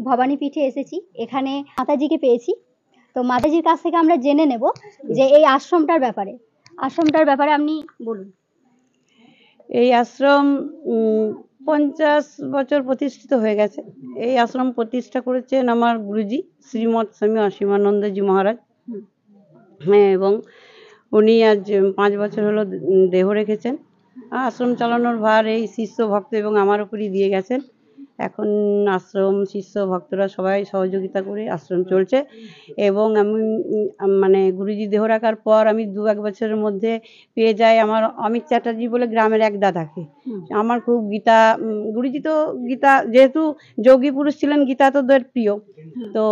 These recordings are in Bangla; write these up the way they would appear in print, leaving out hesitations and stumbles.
ভবানীপীঠে এসেছি, এখানে মাতাজিকে পেয়েছি। তো মাতাজির কাছ থেকে আমরা জেনে নেব যে এই আশ্রমটার ব্যাপারে আপনি বলুন। এই আশ্রম 50 বছর প্রতিষ্ঠিত হয়ে গেছে। এই আশ্রম প্রতিষ্ঠা করেছেন আমার গুরুজি শ্রীমৎ স্বামী অসীমানন্দজি মহারাজ। হ্যাঁ, এবং উনি আজ 5 বছর হলো দেহ রেখেছেন। আশ্রম চালানোর ভার এই শিষ্য ভক্ত এবং আমার উপরই দিয়ে গেছেন। এখন আশ্রম শিষ্য ভক্তরা সবাই সহযোগিতা করে আশ্রম চলছে। এবং আমি মানে গুরুজি দেহ রাখার পর আমি 2-1 বছরের মধ্যে পেয়ে যাই আমার অমিত চ্যাটার্জি বলে গ্রামের এক দাদাকে। আমার খুব গীতা, গুরুজি তো গীতা, যেহেতু যোগী পুরুষ ছিলেন, গীতা তো ওদের প্রিয়। তো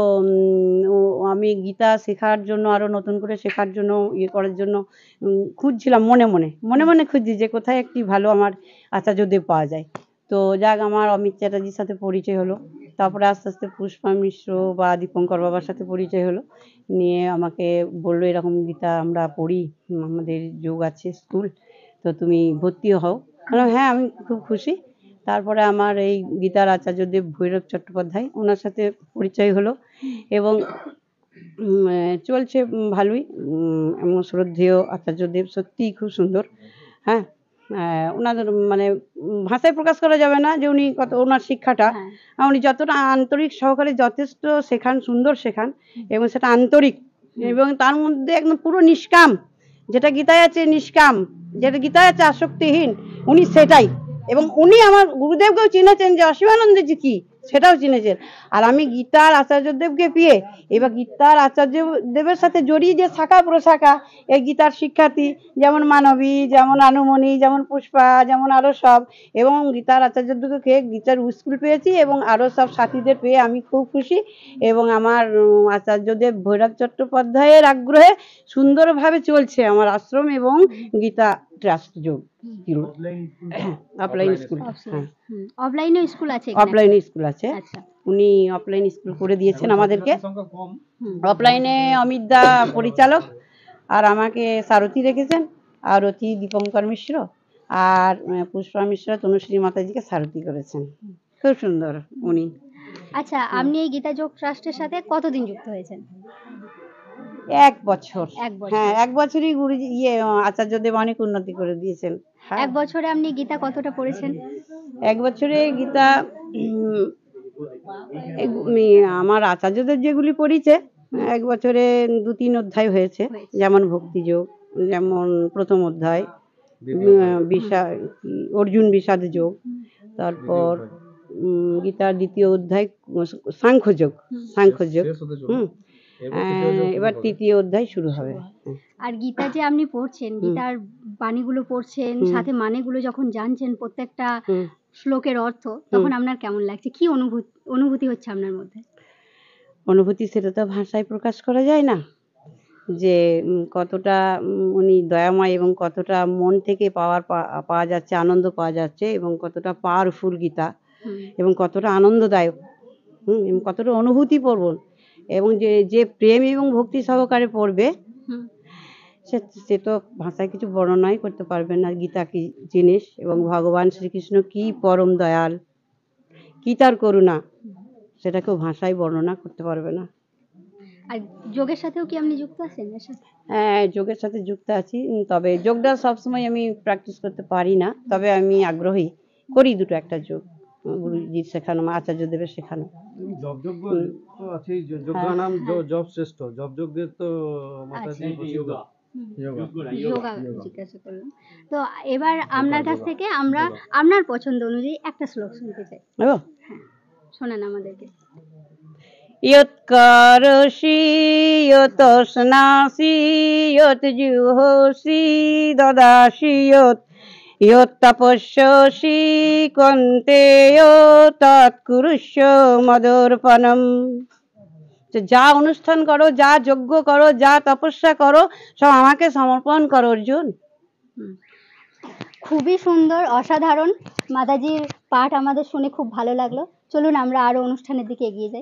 আমি গীতা শেখার জন্য, আরো নতুন করে শেখার জন্য, করার জন্য খুঁজছিলাম, মনে মনে খুঁজছি যে কোথায় একটি ভালো আমার আচার্যদেব পাওয়া যায়। তো যাক, আমার অমিত চ্যাটার্জির সাথে পরিচয় হলো। তারপরে আস্তে আস্তে পুষ্পা মিশ্র বা দীপঙ্কর বাবার সাথে পরিচয় হলো, নিয়ে আমাকে বললো এরকম গীতা আমরা পড়ি, আমাদের যোগ আছে স্কুল, তো তুমি ভর্তি হও। হ্যাঁ, আমি খুব খুশি। তারপরে আমার এই গীতার আচার্যদেব ভৈরব চট্টোপাধ্যায়, ওনার সাথে পরিচয় হলো এবং চলছে ভালোই। এবং শ্রদ্ধেয় আচার্যদেব সত্যিই খুব সুন্দর। হ্যাঁ, ওনাদের মানে ভাষায় প্রকাশ করা যাবে না যে উনি কত, ওনার শিক্ষাটা উনি যতটা আন্তরিক সহকারে যথেষ্ট শেখান, সুন্দর শেখান এবং সেটা আন্তরিক এবং তার মধ্যে একদম পুরো নিষ্কাম, যেটা গীতায় আছে নিষ্কাম, যেটা গীতায় আছে আসক্তিহীন, উনি সেটাই। এবং উনি আমার গুরুদেবকেও চিনেছেন যে অসীমানন্দজি কি, সেটাও চিনেছেন। আর আমি গীতার আচার্যদেবকে পেয়ে এবার গীতার আচার্যদেবের সাথে জড়িয়ে যে শাখা প্রশাখা এই গীতার শিক্ষার্থী, যেমন মানবী, যেমন আনুমণি, যেমন পুষ্পা, যেমন আরো সব, এবং গীতার আচার্যদেবকে গীতার স্কুল পেয়েছি এবং আরো সব সাথীদের পেয়ে আমি খুব খুশি। এবং আমার আচার্যদেব ভৈরব চট্টোপাধ্যায়ের আগ্রহে সুন্দরভাবে চলছে আমার আশ্রম এবং গীতা ট্রাস্ট যোগ অফলাইন স্কুল। হ্যাঁ, অফলাইনে স্কুল আছে, অফলাইনে স্কুল আছে। উনি অফলাইন স্কুল করে দিয়েছেন আমাদেরকে। অফলাইনে অমিতদা পরিচালক, আর আমাকে সারথি রেখেছেন, আরতি দীপঙ্কর মিশ্র, আর পুষ্পা মিশ্র তনুশ্রী মাতাজিকে সারথি করেছেন। খুব সুন্দর উনি। আচ্ছা, আপনি এই গীতা যোগ ট্রাস্টের সাথে কতদিন যুক্ত হয়েছেন? 1 বছর। হ্যাঁ, 1 বছরই গুরুজি আচার্যদেব অনেক উন্নতি করে দিয়েছেন। 1 বছরে আপনি গীতা কতটা পড়েছেন? 1 বছরে গীতা আমার আচার্যদেব যেগুলি পড়িয়েছে 1 বছরে 2-3 অধ্যায় হয়েছে। যেমন ভক্তিযোগ, যেমন প্রথম অধ্যায় অর্জুন বিষাদ যোগ, তারপর গীতার দ্বিতীয় অধ্যায় সাংখ্যযোগ। এবার তৃতীয় অধ্যায় শুরু হবে। আর গীতা যে আপনি পড়ছেন, গীতার বাণীগুলো পড়ছেন, সাথে মানেগুলো যখন জানছেন প্রত্যেকটা শ্লোকের অর্থ, তখন আপনার কেমন লাগছে? কি অনুভূতি হচ্ছে আপনার মধ্যে? অনুভূতি সেটা তো ভাষায় প্রকাশ করা যায় না, যে কতটা উনি দয়াময় এবং কতটা মন থেকে পাওয়া যাচ্ছে, আনন্দ পাওয়া যাচ্ছে, এবং কতটা পাওয়ারফুল গীতা এবং কতটা আনন্দদায়ক, এবং কতটা অনুভূতিপ্রবণ, এবং যে প্রেম এবং ভক্তি সহকারে পড়বে সে তো ভাষায় কিছু বর্ণনাই করতে পারবে না গীতা কি জিনিস, এবং ভগবান শ্রীকৃষ্ণ কি পরম দয়াল, কি তার করুণা, সেটা কেউ ভাষায় বর্ণনা করতে পারবে না। আর যোগের সাথেও কি আপনি যুক্ত আছেন? হ্যাঁ, যোগের সাথে যুক্ত আছি, তবে যোগটা সবসময় আমি প্র্যাকটিস করতে পারি না, তবে আমি আগ্রহী, করি দুটো একটা যোগ, গুরুজির শেখানো, আচার্যদেবের শেখানো। জপযোগ তো আছে, যোগের নাম জপ শ্রেষ্ঠ, জপযোগের তো মাতাজি যোগা জিজ্ঞাসা করলাম। তো এবার আপনার কাছ থেকে আমরা আপনার পছন্দ অনুযায়ী একটা শ্লোক শুনতে চাই। হ্যাঁ, শোনান আমাদেরকে। ইয়ৎ করসি ইয়ৎ স্নাসি ইয়ৎ জুহোসি দদাসি ইয়ৎ তপস্যসি কন্তেয় তৎকুরুষ্য মদর্পণম। যা অনুষ্ঠান করো, যা যজ্ঞ করো, যা তপস্যা করো, সব আমাকে সমর্পণ করো অর্জুন। খুবই সুন্দর, অসাধারণ। মাতাজির পাঠ আমাদের শুনে খুব ভালো লাগলো। চলুন আমরা আরো অনুষ্ঠানের দিকে এগিয়ে যাই।